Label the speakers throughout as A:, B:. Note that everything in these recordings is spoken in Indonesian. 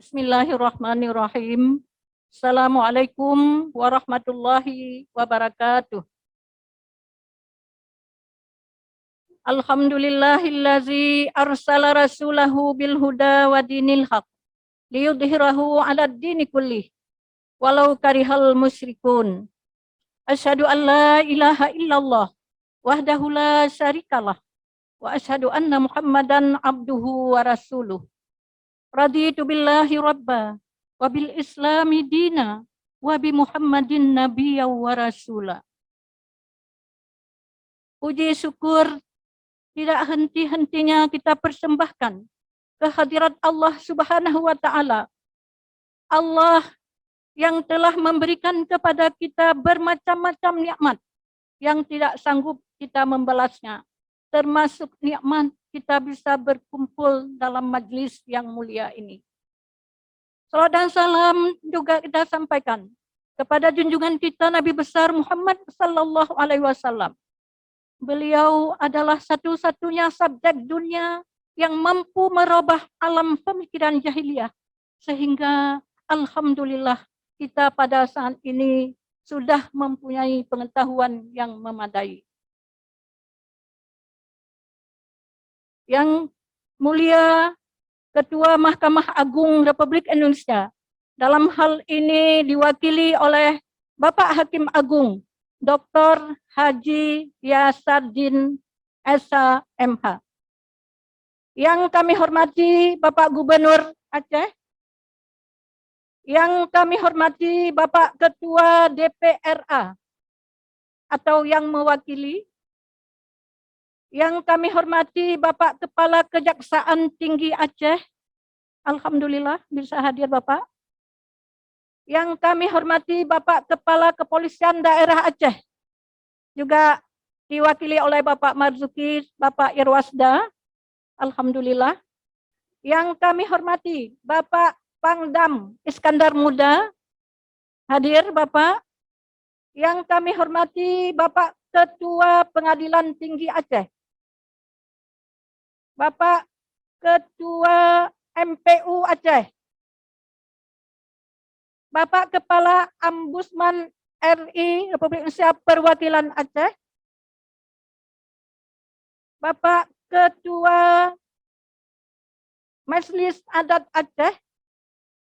A: Bismillahirrahmanirrahim. Assalamualaikum warahmatullahi wabarakatuh. Alhamdulillahillazi arsala rasulahu bil huda wa dinil haq liyudhhirahu 'alad dini kullih walau karihal musyrikun. Asyhadu an la ilaha illallah wahdahu la syarikalah wa asyhadu anna Muhammadan abduhu wa rasuluh. Raditu billahi rabba wa bil islami dina wa bi Muhammadin nabiyya wa rasula. Puji syukur tidak henti-hentinya kita persembahkan kehadirat Allah Subhanahu wa taala. Allah yang telah memberikan kepada kita bermacam-macam nikmat yang tidak sanggup kita membalasnya, termasuk nikmat kita bisa berkumpul dalam majlis yang mulia ini. Salawat dan salam juga kita sampaikan kepada junjungan kita Nabi besar Muhammad sallallahu alaihi wasallam. Beliau adalah satu-satunya subjek dunia yang mampu merubah alam pemikiran jahiliyah, sehingga alhamdulillah kita pada saat ini sudah mempunyai pengetahuan yang memadai. Yang mulia Ketua Mahkamah Agung Republik Indonesia, dalam hal ini diwakili oleh Bapak Hakim Agung Dr. Haji Yasaddin Esa MH. Yang kami hormati Bapak Gubernur Aceh, yang kami hormati Bapak Ketua DPRA atau yang mewakili, yang kami hormati Bapak Kepala Kejaksaan Tinggi Aceh, alhamdulillah bisa hadir Bapak. Yang kami hormati Bapak Kepala Kepolisian Daerah Aceh, juga diwakili oleh Bapak Marzuki, Bapak Irwasda, alhamdulillah. Yang kami hormati Bapak Pangdam Iskandar Muda, hadir Bapak. Yang kami hormati Bapak Ketua Pengadilan Tinggi Aceh, Bapak Ketua MPU Aceh, Bapak Kepala Ombudsman RI Republik Indonesia Perwakilan Aceh, Bapak Ketua Majelis Adat Aceh,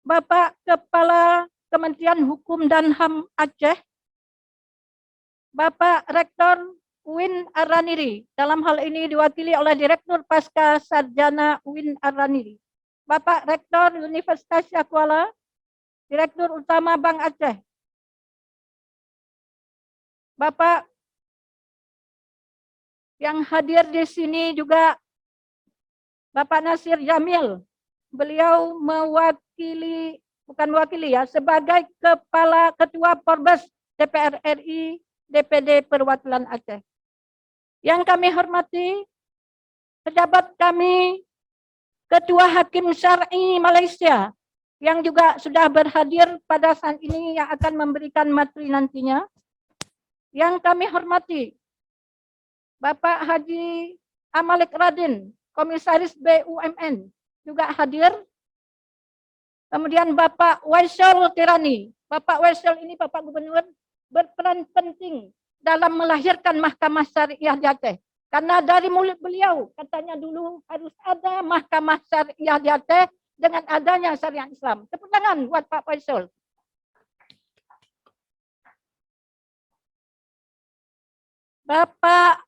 A: Bapak Kepala Kementerian Hukum dan HAM Aceh, Bapak Rektor UIN Ar-Raniri, dalam hal ini diwakili oleh Direktur Pasca Sarjana UIN Ar-Raniri, Bapak Rektor Universitas Syakuala, Direktur Utama Bank Aceh, Bapak yang hadir di sini juga Bapak Nasir Jamil, beliau mewakili, bukan wakili ya, sebagai Kepala Ketua Porbes DPR RI DPD Perwakilan Aceh. Yang kami hormati pejabat kami, Ketua Hakim Syar'i Malaysia, yang juga sudah berhadir pada saat ini yang akan memberikan materi nantinya. Yang kami hormati Bapak Haji Amalik Radin, Komisaris BUMN, juga hadir. Kemudian Bapak Waisel Tirani. Bapak Waisel ini Bapak Gubernur berperan penting dalam melahirkan Mahkamah Syariah di Aceh. Karena dari mulut beliau, katanya dulu harus ada Mahkamah Syariah di Aceh dengan adanya syariat Islam. Tepuk tangan buat Pak Faisal. Bapak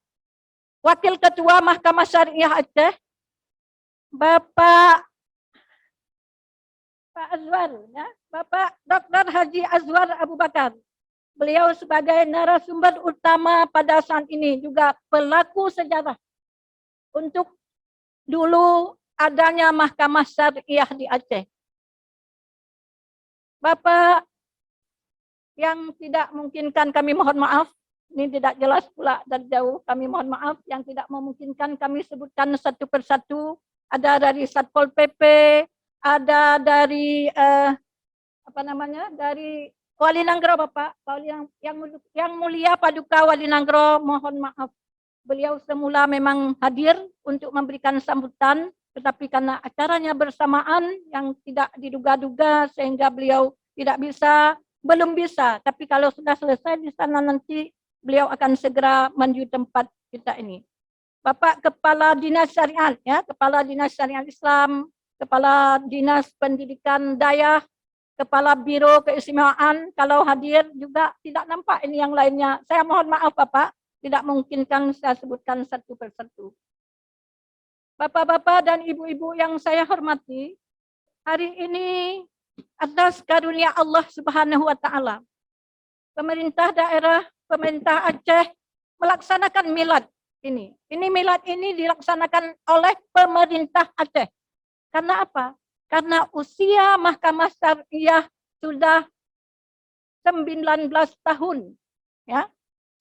A: Wakil Ketua Mahkamah Syariah Aceh, Bapak Azwar, ya, Bapak Dr. Haji Azwar Abu Bakar. Beliau sebagai narasumber utama pada saat ini, juga pelaku sejarah untuk dulu adanya Mahkamah Syariah di Aceh. Bapak yang tidak memungkinkan, kami mohon maaf, ini tidak jelas pula dari jauh, kami mohon maaf, yang tidak memungkinkan kami sebutkan satu persatu. Ada dari Satpol PP, ada dari dari Wali Nanggro, Bapak yang mulia Paduka Wali Nanggro, mohon maaf, beliau semula memang hadir untuk memberikan sambutan, tetapi karena acaranya bersamaan yang tidak diduga-duga sehingga beliau belum bisa. Tapi kalau sudah selesai di sana nanti beliau akan segera menuju tempat kita ini. Bapak Kepala Dinas Syariat, ya, Kepala Dinas Syariat Islam, Kepala Dinas Pendidikan Dayah, Kepala Biro Keistimewaan, kalau hadir juga tidak nampak ini yang lainnya. Saya mohon maaf Bapak, tidak memungkinkan saya sebutkan satu persatu. Bapak-bapak dan ibu-ibu yang saya hormati, hari ini atas karunia Allah Subhanahu wa taala, pemerintah daerah, pemerintah Aceh melaksanakan milad ini. Milad ini dilaksanakan oleh pemerintah Aceh. Karena apa? Karena usia Mahkamah Syariah sudah 19 tahun. Ya.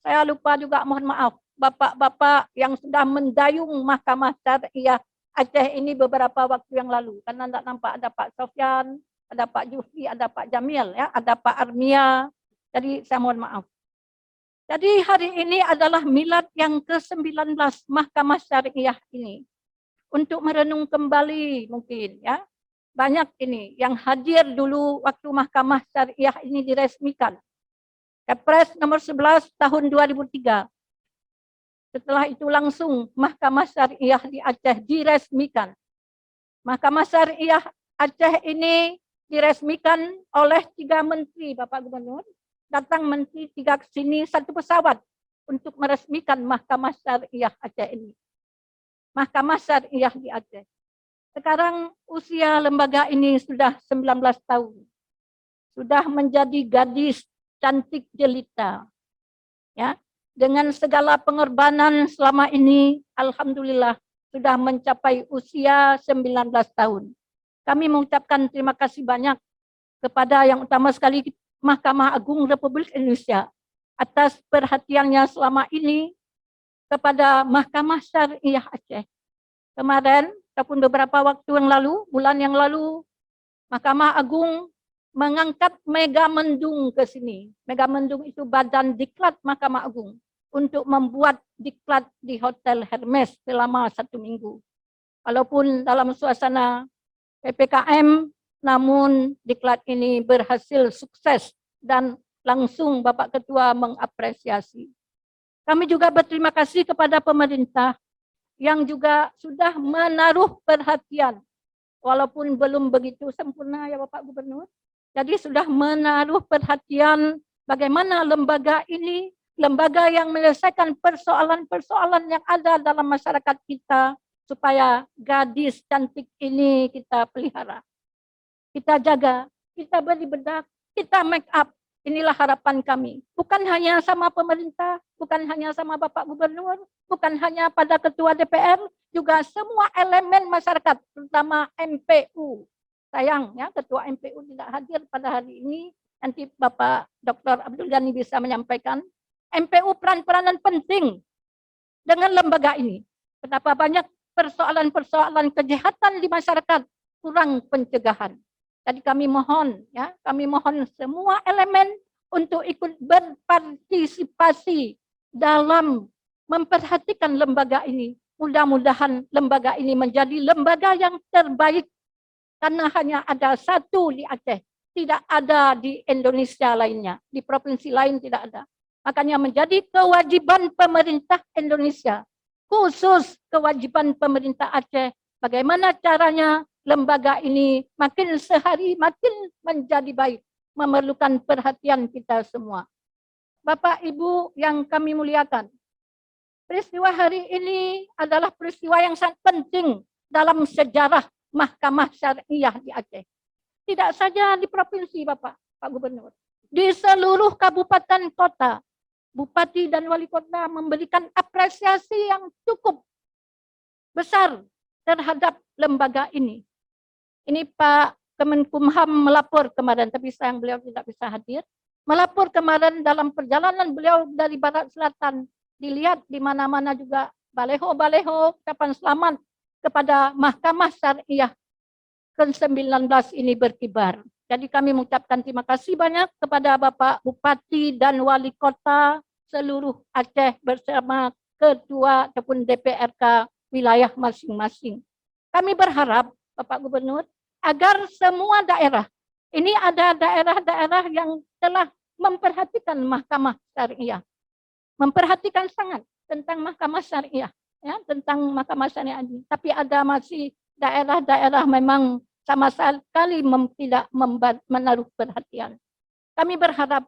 A: Saya lupa juga, mohon maaf. Bapak-bapak yang sudah mendayung Mahkamah Syariah Aceh ini beberapa waktu yang lalu. Karena tidak nampak ada Pak Sofyan, ada Pak Jufri, ada Pak Jamil, ya, ada Pak Armia. Jadi saya mohon maaf. Jadi hari ini adalah milad yang ke-19 Mahkamah Syariah ini. Untuk merenung kembali mungkin, ya. Banyak ini yang hadir dulu waktu Mahkamah Syariah ini diresmikan. Kepres nomor 11 tahun 2003. Setelah itu langsung Mahkamah Syariah di Aceh diresmikan. Mahkamah Syariah Aceh ini diresmikan oleh 3 menteri, Bapak Gubernur. Datang menteri 3 ke sini, 1 pesawat untuk meresmikan Mahkamah Syariah Aceh ini. Mahkamah Syariah di Aceh. Sekarang usia lembaga ini sudah 19 tahun. Sudah menjadi gadis cantik jelita. Ya, dengan segala pengorbanan selama ini, alhamdulillah sudah mencapai usia 19 tahun. Kami mengucapkan terima kasih banyak kepada yang utama sekali Mahkamah Agung Republik Indonesia atas perhatiannya selama ini kepada Mahkamah Syariah Aceh. Kemarin ataupun beberapa waktu yang lalu, bulan yang lalu, Mahkamah Agung mengangkat Megamendung ke sini. Megamendung itu badan diklat Mahkamah Agung untuk membuat diklat di Hotel Hermes selama 1 minggu. Walaupun dalam suasana PPKM, namun diklat ini berhasil sukses dan langsung Bapak Ketua mengapresiasi. Kami juga berterima kasih kepada pemerintah yang juga sudah menaruh perhatian, walaupun belum begitu sempurna ya Bapak Gubernur. Jadi sudah menaruh perhatian bagaimana lembaga ini, lembaga yang menyelesaikan persoalan-persoalan yang ada dalam masyarakat kita, supaya gadis cantik ini kita pelihara. Kita jaga, kita beri bedak, kita make up. Inilah harapan kami. Bukan hanya sama pemerintah, bukan hanya sama Bapak Gubernur, bukan hanya pada Ketua DPR, juga semua elemen masyarakat, terutama MPU. Sayang ya, Ketua MPU tidak hadir pada hari ini. Nanti Bapak Dr. Abdul Ghani bisa menyampaikan. MPU peran-peranan penting dengan lembaga ini. Kenapa banyak persoalan-persoalan kejahatan di masyarakat, kurang pencegahan. Jadi kami mohon ya, kami mohon semua elemen untuk ikut berpartisipasi dalam memperhatikan lembaga ini. Mudah-mudahan lembaga ini menjadi lembaga yang terbaik, karena hanya ada 1 di Aceh, tidak ada di Indonesia lainnya, di provinsi lain tidak ada. Makanya menjadi kewajiban pemerintah Indonesia, khusus kewajiban pemerintah Aceh, bagaimana caranya lembaga ini makin sehari makin menjadi baik, memerlukan perhatian kita semua. Bapak Ibu yang kami muliakan, peristiwa hari ini adalah peristiwa yang sangat penting dalam sejarah Mahkamah Syariah di Aceh. Tidak saja di provinsi Bapak, Pak Gubernur, di seluruh kabupaten kota, bupati dan wali kota memberikan apresiasi yang cukup besar terhadap lembaga ini. Ini Pak Kemenkumham melapor kemarin, tapi sayang beliau tidak bisa hadir. Melapor kemarin dalam perjalanan beliau dari barat selatan, dilihat di mana-mana juga baleho-baleho ucapan selamat kepada Mahkamah Syariah ke-19 ini berkibar. Jadi kami mengucapkan terima kasih banyak kepada Bapak Bupati dan Wali Kota seluruh Aceh bersama Ketua ataupun DPRK wilayah masing-masing. Kami berharap, Bapak Gubernur, agar semua daerah, ini ada daerah-daerah yang telah memperhatikan mahkamah syariah, memperhatikan sangat tentang mahkamah syariah, ya, tentang mahkamah syariah ini. Tapi ada masih daerah-daerah memang sama sekali tidak menaruh perhatian. Kami berharap,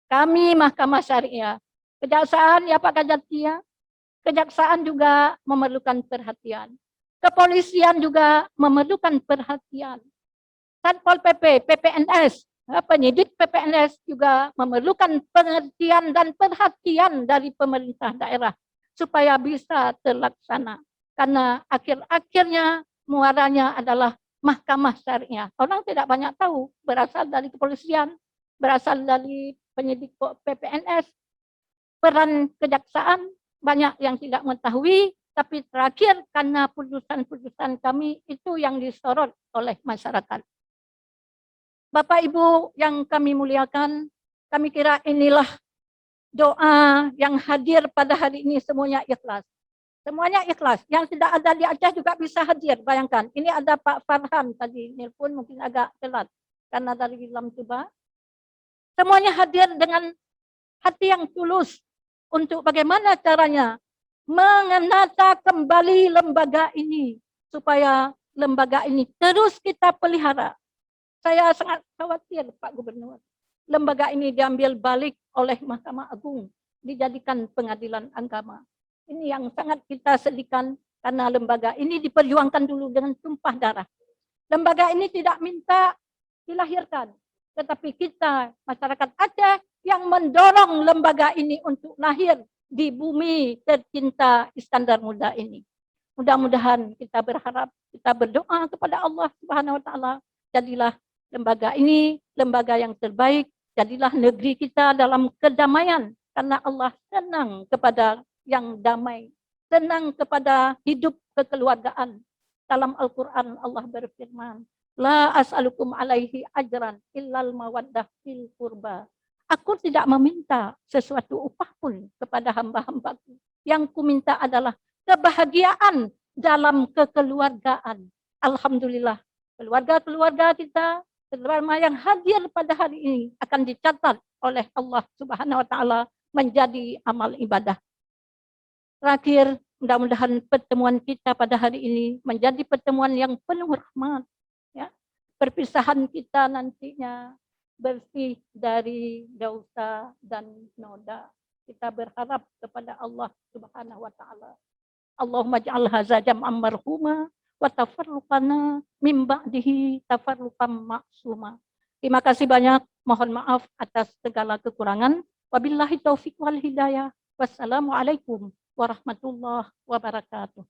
A: kami mahkamah syariah, kejaksaan ya Pak Kajatia, kejaksaan juga memerlukan perhatian. Kepolisian juga memerlukan perhatian. Satpol PP, PPNS, penyidik PPNS juga memerlukan pengertian dan perhatian dari pemerintah daerah supaya bisa terlaksana. Karena akhir-akhirnya muaranya adalah mahkamah syariah. Orang tidak banyak tahu, berasal dari kepolisian, berasal dari penyidik PPNS, peran kejaksaan banyak yang tidak mengetahui, tapi terakhir karena putusan-putusan kami itu yang disorot oleh masyarakat. Bapak Ibu yang kami muliakan, kami kira inilah doa yang hadir pada hari ini semuanya ikhlas. Semuanya ikhlas. Yang tidak ada di Aceh juga bisa hadir. Bayangkan, ini ada Pak Farhan tadi, nelpon mungkin agak telat karena dari Lam Tuba. Semuanya hadir dengan hati yang tulus untuk bagaimana caranya mengenata kembali lembaga ini supaya lembaga ini terus kita pelihara. Saya sangat khawatir Pak Gubernur, lembaga ini diambil balik oleh Mahkamah Agung, dijadikan pengadilan agama. Ini yang sangat kita sedihkan karena lembaga ini diperjuangkan dulu dengan tumpah darah. Lembaga ini tidak minta dilahirkan, tetapi kita masyarakat Aceh yang mendorong lembaga ini untuk lahir di bumi tercinta Iskandar Muda ini. Mudah-mudahan kita berharap, kita berdoa kepada Allah Subhanahu wa taala, jadilah lembaga ini lembaga yang terbaik, jadilah negeri kita dalam kedamaian karena Allah senang kepada yang damai, senang kepada hidup kekeluargaan. Dalam Al-Qur'an Allah berfirman, la as'alukum alaihi ajran illal mawaddah fil qurba. Aku tidak meminta sesuatu upah pun kepada hamba-hambaku. Yang kuminta adalah kebahagiaan dalam kekeluargaan. Alhamdulillah, keluarga-keluarga kita, terutama yang hadir pada hari ini akan dicatat oleh Allah Subhanahu wa taala menjadi amal ibadah. Terakhir, mudah-mudahan pertemuan kita pada hari ini menjadi pertemuan yang penuh rahmat, ya. Perpisahan kita nantinya bersih dari dosa dan noda. Kita berharap kepada Allah Subhanahu wa taala. Allahumma ja'al hadza jam'an marhuma wa tafarruqana min ba'dihi tafarruqan ma'suma. Terima kasih banyak. Mohon maaf atas segala kekurangan. Wabillahi taufik wal hidayah. Wassalamualaikum warahmatullahi wabarakatuh.